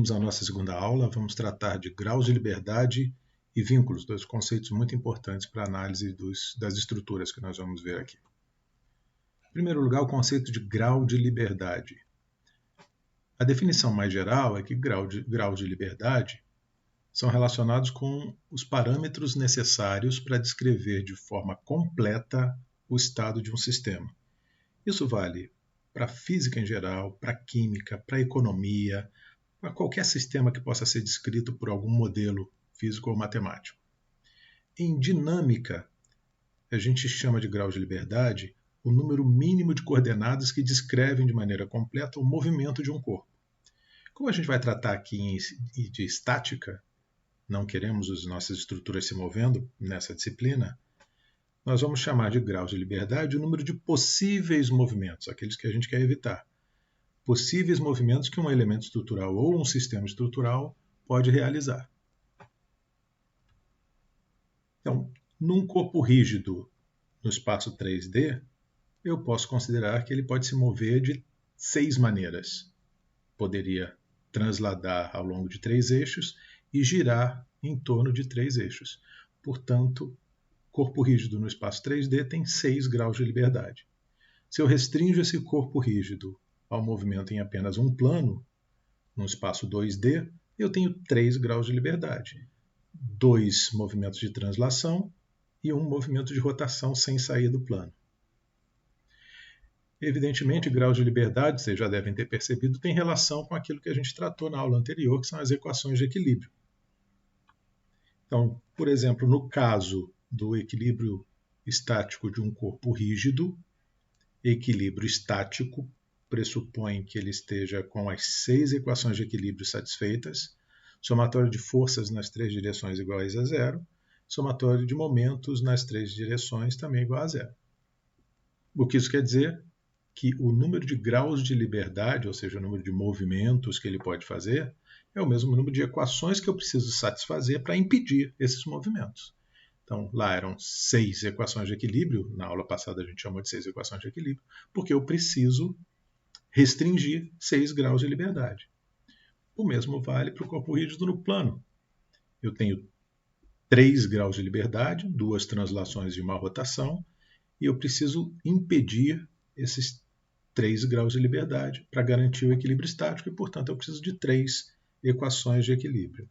Bem-vindos à nossa segunda aula. Vamos tratar de graus de liberdade e vínculos, dois conceitos muito importantes para a análise das estruturas que nós vamos ver aqui. Em primeiro lugar, o conceito de grau de liberdade. A definição mais geral é que graus de liberdade são relacionados com os parâmetros necessários para descrever de forma completa o estado de um sistema. Isso vale para a física em geral, para a química, para a economia, para qualquer sistema que possa ser descrito por algum modelo físico ou matemático. Em dinâmica, a gente chama de grau de liberdade o número mínimo de coordenadas que descrevem de maneira completa o movimento de um corpo. Como a gente vai tratar aqui de estática, não queremos as nossas estruturas se movendo nessa disciplina, nós vamos chamar de grau de liberdade o número de possíveis movimentos, aqueles que a gente quer evitar. Possíveis movimentos que um elemento estrutural ou um sistema estrutural pode realizar. Então, num corpo rígido no espaço 3D, eu posso considerar que ele pode se mover de 6 maneiras. Poderia transladar ao longo de 3 eixos e girar em torno de 3 eixos. Portanto, corpo rígido no espaço 3D tem 6 graus de liberdade. Se eu restringo esse corpo rígido ao movimento em apenas um plano, no espaço 2D, eu tenho 3 graus de liberdade. 2 movimentos de translação e 1 movimento de rotação sem sair do plano. Evidentemente, graus de liberdade, vocês já devem ter percebido, tem relação com aquilo que a gente tratou na aula anterior, que são as equações de equilíbrio. Então, por exemplo, no caso do equilíbrio estático de um corpo rígido, equilíbrio estático pressupõe que ele esteja com as 6 equações de equilíbrio satisfeitas, somatório de forças nas 3 direções iguais a zero, somatório de momentos nas 3 direções também igual a zero. O que isso quer dizer? Que o número de graus de liberdade, ou seja, o número de movimentos que ele pode fazer, é o mesmo número de equações que eu preciso satisfazer para impedir esses movimentos. Então, lá eram 6 equações de equilíbrio, na aula passada a gente chamou de 6 equações de equilíbrio, porque eu preciso restringir 6 graus de liberdade. O mesmo vale para o corpo rígido no plano. Eu tenho 3 graus de liberdade, 2 translações de uma rotação, e eu preciso impedir esses 3 graus de liberdade para garantir o equilíbrio estático, e, portanto, eu preciso de 3 equações de equilíbrio.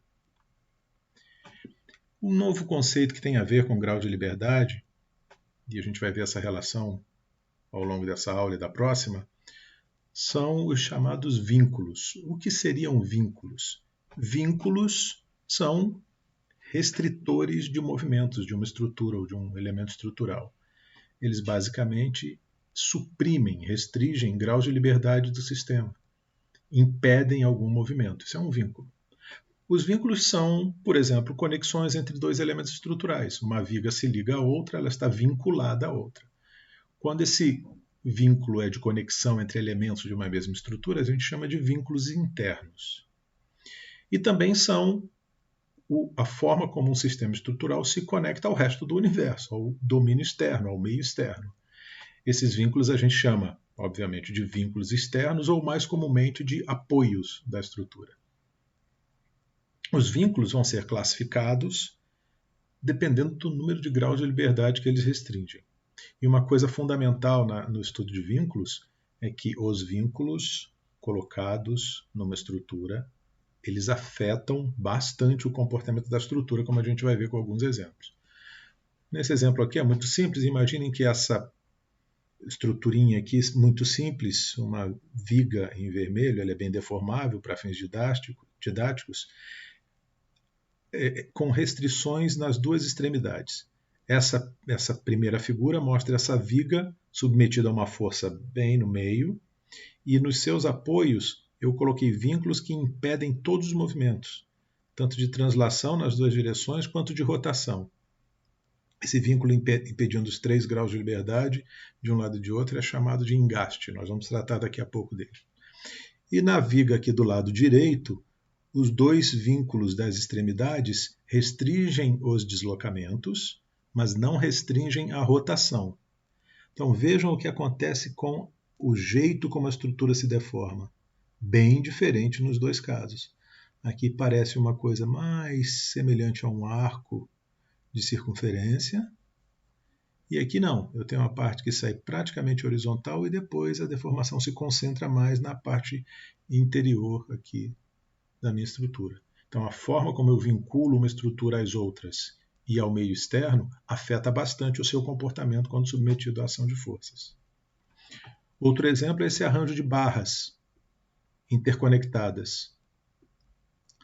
Um novo conceito que tem a ver com grau de liberdade, e a gente vai ver essa relação ao longo dessa aula e da próxima, são os chamados vínculos. O que seriam vínculos? Vínculos são restritores de movimentos de uma estrutura ou de um elemento estrutural. Eles basicamente suprimem, restringem graus de liberdade do sistema, impedem algum movimento. Isso é um vínculo. Os vínculos são, por exemplo, conexões entre 2 elementos estruturais. Uma viga se liga à outra, ela está vinculada à outra. Quando esse vínculo é de conexão entre elementos de uma mesma estrutura, a gente chama de vínculos internos. E também são a forma como um sistema estrutural se conecta ao resto do universo, ao domínio externo, ao meio externo. Esses vínculos a gente chama, obviamente, de vínculos externos ou, mais comumente, de apoios da estrutura. Os vínculos vão ser classificados dependendo do número de graus de liberdade que eles restringem. E uma coisa fundamental no estudo de vínculos é que os vínculos colocados numa estrutura, eles afetam bastante o comportamento da estrutura, como a gente vai ver com alguns exemplos. Nesse exemplo aqui é muito simples. Imaginem que essa estruturinha aqui, muito simples, uma viga em vermelho, ela é bem deformável para fins didáticos, com restrições nas 2 extremidades. Essa primeira figura mostra essa viga submetida a uma força bem no meio, e nos seus apoios eu coloquei vínculos que impedem todos os movimentos, tanto de translação nas 2 direções quanto de rotação. Esse vínculo impedindo os 3 graus de liberdade de um lado e de outro é chamado de engaste. Nós vamos tratar daqui a pouco dele. E na viga aqui do lado direito, os 2 vínculos das extremidades restringem os deslocamentos, mas não restringem a rotação. Então vejam o que acontece com o jeito como a estrutura se deforma. Bem diferente nos 2 casos. Aqui parece uma coisa mais semelhante a um arco de circunferência. E aqui não, eu tenho uma parte que sai praticamente horizontal e depois a deformação se concentra mais na parte interior aqui da minha estrutura. Então a forma como eu vinculo uma estrutura às outras e ao meio externo afeta bastante o seu comportamento quando submetido à ação de forças. Outro exemplo é esse arranjo de barras interconectadas.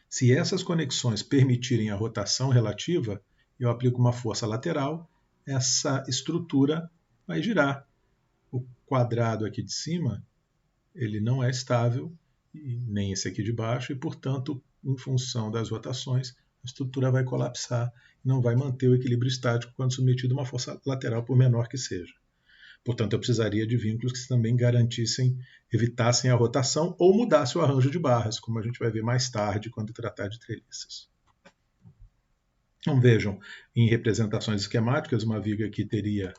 Se essas conexões permitirem a rotação relativa, eu aplico uma força lateral, essa estrutura vai girar. O quadrado aqui de cima, ele não é estável, nem esse aqui de baixo, e, portanto, em função das rotações, a estrutura vai colapsar e não vai manter o equilíbrio estático quando submetido a uma força lateral, por menor que seja. Portanto, eu precisaria de vínculos que também evitassem a rotação ou mudassem o arranjo de barras, como a gente vai ver mais tarde quando tratar de treliças. Então vejam, em representações esquemáticas, uma viga aqui teria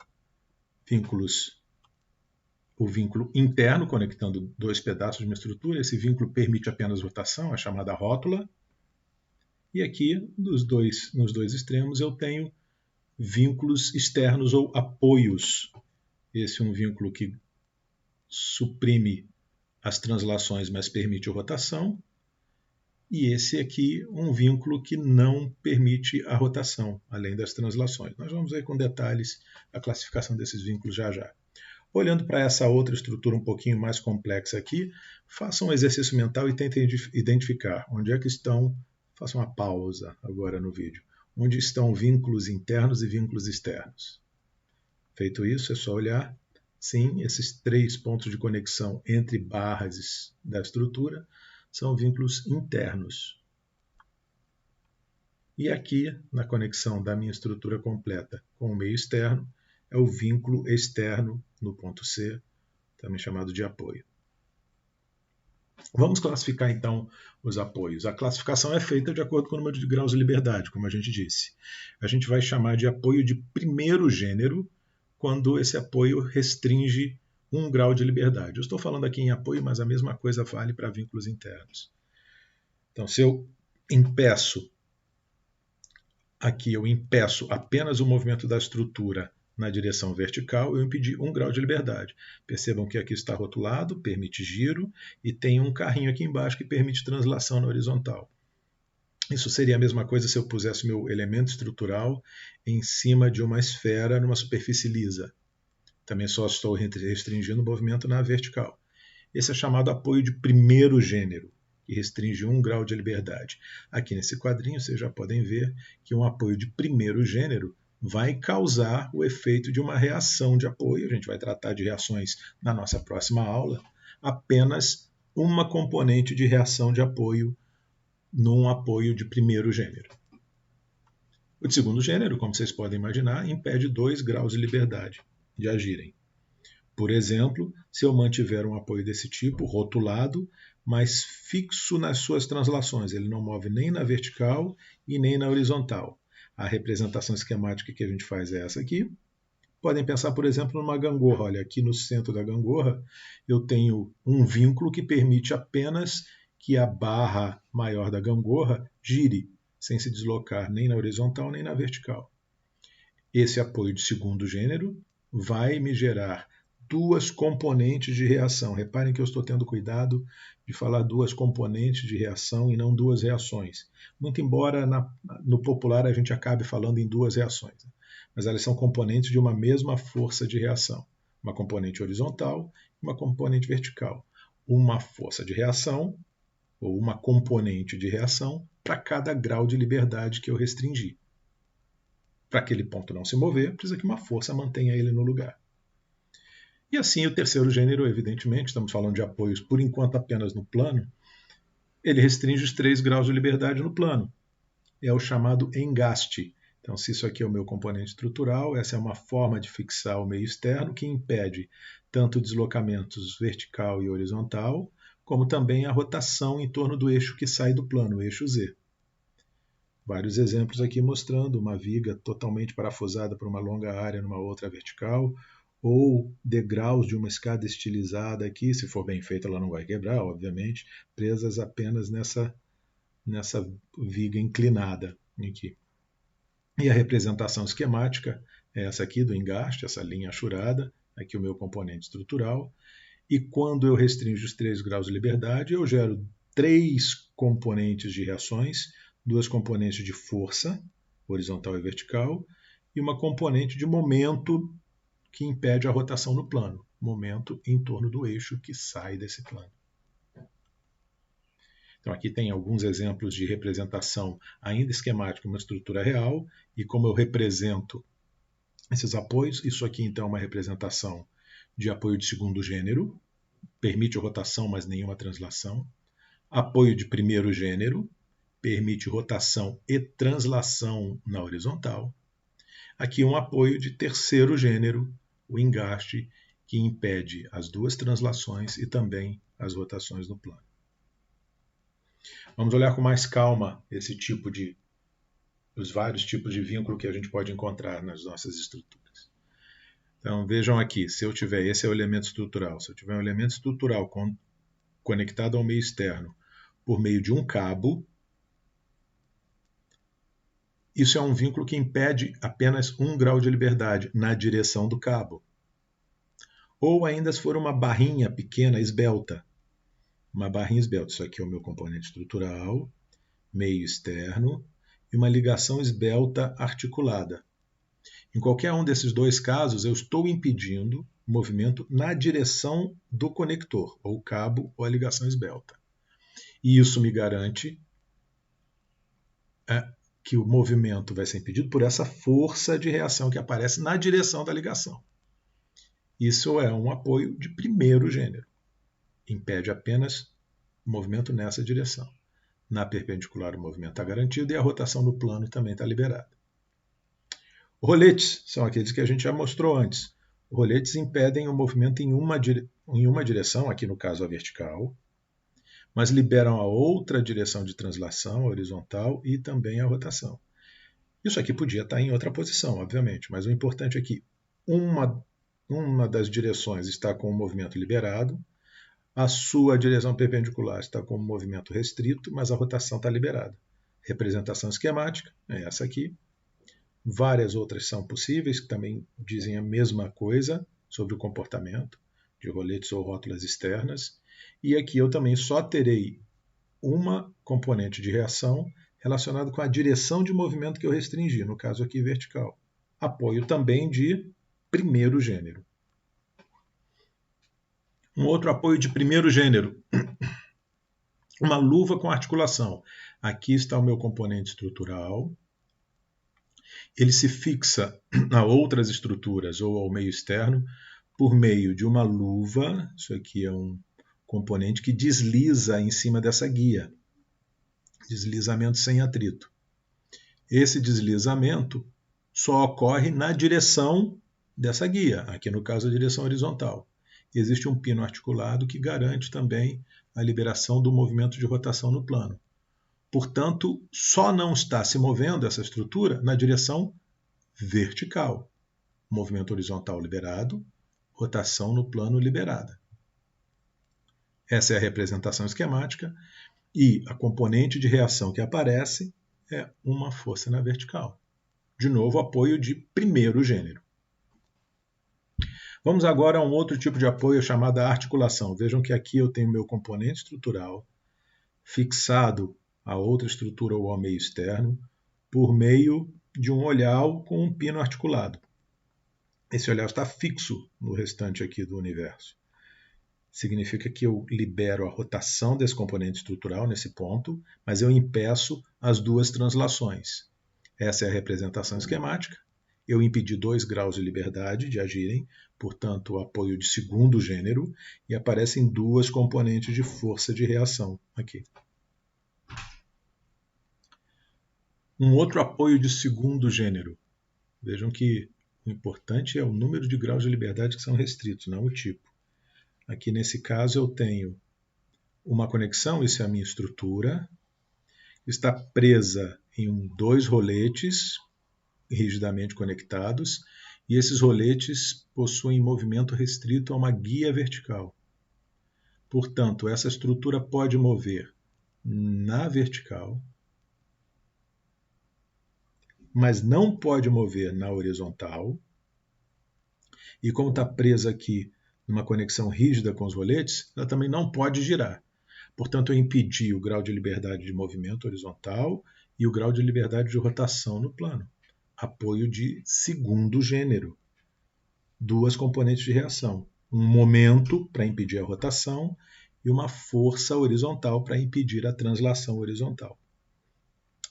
o vínculo interno conectando dois pedaços de uma estrutura. Esse vínculo permite apenas rotação, a chamada rótula. E aqui, nos dois extremos, eu tenho vínculos externos ou apoios. Esse é um vínculo que suprime as translações, mas permite a rotação. E esse aqui, um vínculo que não permite a rotação, além das translações. Nós vamos ver com detalhes a classificação desses vínculos já já. Olhando para essa outra estrutura um pouquinho mais complexa aqui, façam um exercício mental e tentem identificar onde é que estão, façam uma pausa agora no vídeo, onde estão vínculos internos e vínculos externos. Feito isso, é só olhar. Sim, esses 3 pontos de conexão entre barras da estrutura são vínculos internos. E aqui, na conexão da minha estrutura completa com o meio externo, é o vínculo externo no ponto C, também chamado de apoio. Vamos classificar então os apoios. A classificação é feita de acordo com o número de graus de liberdade, como a gente disse. A gente vai chamar de apoio de primeiro gênero quando esse apoio restringe 1 grau de liberdade. Eu estou falando aqui em apoio, mas a mesma coisa vale para vínculos internos. Então, se eu impeço apenas o movimento da estrutura na direção vertical, eu impedi 1 grau de liberdade. Percebam que aqui está rotulado, permite giro, e tem um carrinho aqui embaixo que permite translação na horizontal. Isso seria a mesma coisa se eu pusesse meu elemento estrutural em cima de uma esfera numa superfície lisa. Também só estou restringindo o movimento na vertical. Esse é chamado apoio de primeiro gênero, que restringe 1 grau de liberdade. Aqui nesse quadrinho vocês já podem ver que um apoio de primeiro gênero vai causar o efeito de uma reação de apoio. A gente vai tratar de reações na nossa próxima aula. Apenas uma componente de reação de apoio num apoio de primeiro gênero. O de segundo gênero, como vocês podem imaginar, impede 2 graus de liberdade de agirem. Por exemplo, se eu mantiver um apoio desse tipo, rotulado, mas fixo nas suas translações, ele não move nem na vertical e nem na horizontal. A representação esquemática que a gente faz é essa aqui. Podem pensar, por exemplo, numa gangorra. Olha, aqui no centro da gangorra eu tenho um vínculo que permite apenas que a barra maior da gangorra gire, sem se deslocar nem na horizontal nem na vertical. Esse apoio de segundo gênero vai me gerar 2 componentes de reação. Reparem que eu estou tendo cuidado de falar 2 componentes de reação e não 2 reações. Muito embora no popular a gente acabe falando em 2 reações, mas elas são componentes de uma mesma força de reação. Uma componente horizontal e uma componente vertical. Uma força de reação ou uma componente de reação para cada grau de liberdade que eu restringi. Para aquele ponto não se mover, precisa que uma força mantenha ele no lugar. E assim, o terceiro gênero, evidentemente, estamos falando de apoios por enquanto apenas no plano, ele restringe os 3 graus de liberdade no plano. É o chamado engaste. Então, se isso aqui é o meu componente estrutural, essa é uma forma de fixar o meio externo que impede tanto deslocamentos vertical e horizontal, como também a rotação em torno do eixo que sai do plano, o eixo Z. Vários exemplos aqui mostrando uma viga totalmente parafusada por uma longa área numa outra vertical, ou degraus de uma escada estilizada aqui, se for bem feita ela não vai quebrar, obviamente, presas apenas nessa nessa viga inclinada aqui. E a representação esquemática é essa aqui do engaste, essa linha achurada, aqui o meu componente estrutural. E quando eu restringo os 3 graus de liberdade, eu gero 3 componentes de reações, 2 componentes de força, horizontal e vertical, e uma componente de momento que impede a rotação no plano, momento em torno do eixo que sai desse plano. Então aqui tem alguns exemplos de representação ainda esquemática, uma estrutura real, e como eu represento esses apoios. Isso aqui então é uma representação de apoio de segundo gênero, permite rotação, mas nenhuma translação. Apoio de primeiro gênero, permite rotação e translação na horizontal. Aqui um apoio de terceiro gênero, o engaste, que impede as 2 translações e também as rotações no plano. Vamos olhar com mais calma os vários tipos de vínculo que a gente pode encontrar nas nossas estruturas. Então vejam aqui, se eu tiver, esse é o elemento estrutural, se eu tiver um elemento estrutural conectado ao meio externo por meio de um cabo, isso é um vínculo que impede apenas 1 grau de liberdade na direção do cabo. Ou ainda se for uma barrinha pequena, esbelta. Uma barrinha esbelta, isso aqui é o meu componente estrutural, meio externo, e uma ligação esbelta articulada. Em qualquer um desses 2 casos, eu estou impedindo o movimento na direção do conector, ou cabo, ou a ligação esbelta. E isso me garante que o movimento vai ser impedido por essa força de reação que aparece na direção da ligação. Isso é um apoio de primeiro gênero. Impede apenas o movimento nessa direção. Na perpendicular o movimento está garantido e a rotação no plano também está liberada. Roletes são aqueles que a gente já mostrou antes. Roletes impedem o movimento em uma direção, aqui no caso a vertical, mas liberam a outra direção de translação, a horizontal, e também a rotação. Isso aqui podia estar em outra posição, obviamente, mas o importante é que uma das direções está com o movimento liberado, a sua direção perpendicular está com o movimento restrito, mas a rotação está liberada. Representação esquemática é essa aqui. Várias outras são possíveis, que também dizem a mesma coisa sobre o comportamento de roletes ou rótulas externas. E aqui eu também só terei uma componente de reação relacionada com a direção de movimento que eu restringi, no caso aqui vertical. Apoio também de primeiro gênero. Um outro apoio de primeiro gênero, uma luva com articulação. Aqui está o meu componente estrutural. Ele se fixa a outras estruturas ou ao meio externo por meio de uma luva. Isso aqui é um componente que desliza em cima dessa guia. Deslizamento sem atrito. Esse deslizamento só ocorre na direção dessa guia, aqui no caso a direção horizontal. Existe um pino articulado que garante também a liberação do movimento de rotação no plano. Portanto, só não está se movendo essa estrutura na direção vertical. Movimento horizontal liberado, rotação no plano liberada. Essa é a representação esquemática e a componente de reação que aparece é uma força na vertical. De novo, apoio de primeiro gênero. Vamos agora a um outro tipo de apoio chamado articulação. Vejam que aqui eu tenho meu componente estrutural fixado a outra estrutura ou ao meio externo por meio de um olhar com um pino articulado. Esse olhar está fixo no restante aqui do universo. Significa que eu libero a rotação desse componente estrutural nesse ponto, mas eu impeço as 2 translações. Essa é a representação esquemática. Eu impedi 2 graus de liberdade de agirem, portanto, o apoio de segundo gênero, e aparecem 2 componentes de força de reação aqui. Um outro apoio de segundo gênero. Vejam que o importante é o número de graus de liberdade que são restritos, não o tipo. Aqui nesse caso eu tenho uma conexão, isso é a minha estrutura, está presa em 2 roletes rigidamente conectados, e esses roletes possuem movimento restrito a uma guia vertical. Portanto, essa estrutura pode mover na vertical, mas não pode mover na horizontal. E como está presa aqui numa conexão rígida com os roletes, ela também não pode girar. Portanto, eu impedi o grau de liberdade de movimento horizontal e o grau de liberdade de rotação no plano. Apoio de segundo gênero. Duas componentes de reação. Um momento para impedir a rotação e uma força horizontal para impedir a translação horizontal.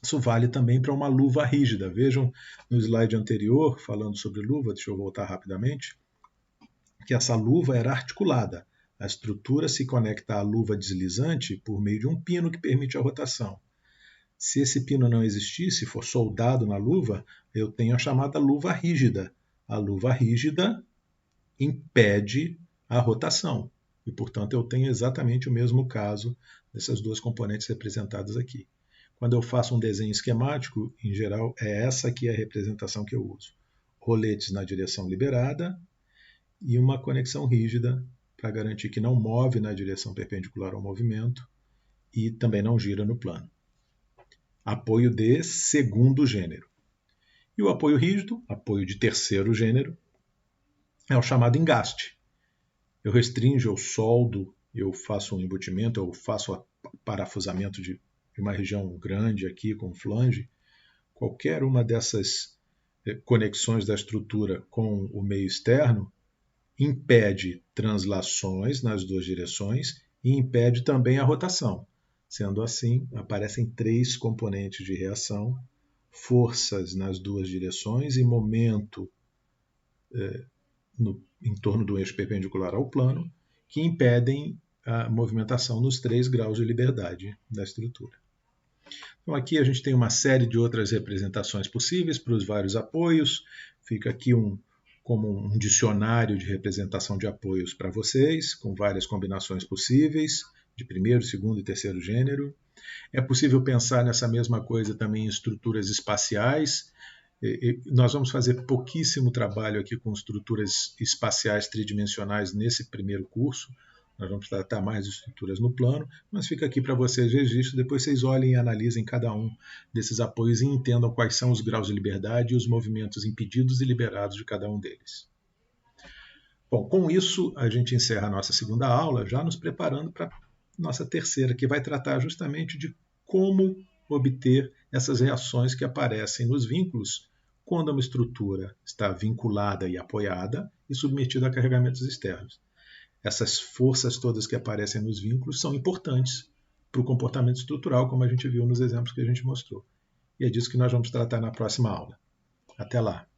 Isso vale também para uma luva rígida. Vejam no slide anterior, falando sobre luva, deixa eu voltar rapidamente, que essa luva era articulada. A estrutura se conecta à luva deslizante por meio de um pino que permite a rotação. Se esse pino não existisse, for soldado na luva, eu tenho a chamada luva rígida. A luva rígida impede a rotação. E, portanto, eu tenho exatamente o mesmo caso dessas duas componentes representadas aqui. Quando eu faço um desenho esquemático, em geral, é essa aqui a representação que eu uso. Roletes na direção liberada e uma conexão rígida para garantir que não move na direção perpendicular ao movimento e também não gira no plano. Apoio de segundo gênero. E o apoio rígido, apoio de terceiro gênero, é o chamado engaste. Eu restringo, eu soldo, eu faço um embutimento, eu faço o parafusamento de uma região grande aqui com flange. Qualquer uma dessas conexões da estrutura com o meio externo impede translações nas duas direções e impede também a rotação. Sendo assim, aparecem três componentes de reação, forças nas duas direções e momento em torno do eixo perpendicular ao plano, que impedem a movimentação nos 3 graus de liberdade da estrutura. Então aqui a gente tem uma série de outras representações possíveis para os vários apoios. Fica aqui como um dicionário de representação de apoios para vocês, com várias combinações possíveis, de primeiro, segundo e terceiro gênero. É possível pensar nessa mesma coisa também em estruturas espaciais. Nós vamos fazer pouquíssimo trabalho aqui com estruturas espaciais tridimensionais nesse primeiro curso. Nós vamos tratar mais de estruturas no plano, mas fica aqui para vocês registro. Depois vocês olhem e analisem cada um desses apoios e entendam quais são os graus de liberdade e os movimentos impedidos e liberados de cada um deles. Bom, com isso a gente encerra a nossa segunda aula, já nos preparando para a nossa terceira, que vai tratar justamente de como obter essas reações que aparecem nos vínculos quando uma estrutura está vinculada e apoiada e submetida a carregamentos externos. Essas forças todas que aparecem nos vínculos são importantes para o comportamento estrutural, como a gente viu nos exemplos que a gente mostrou. E é disso que nós vamos tratar na próxima aula. Até lá!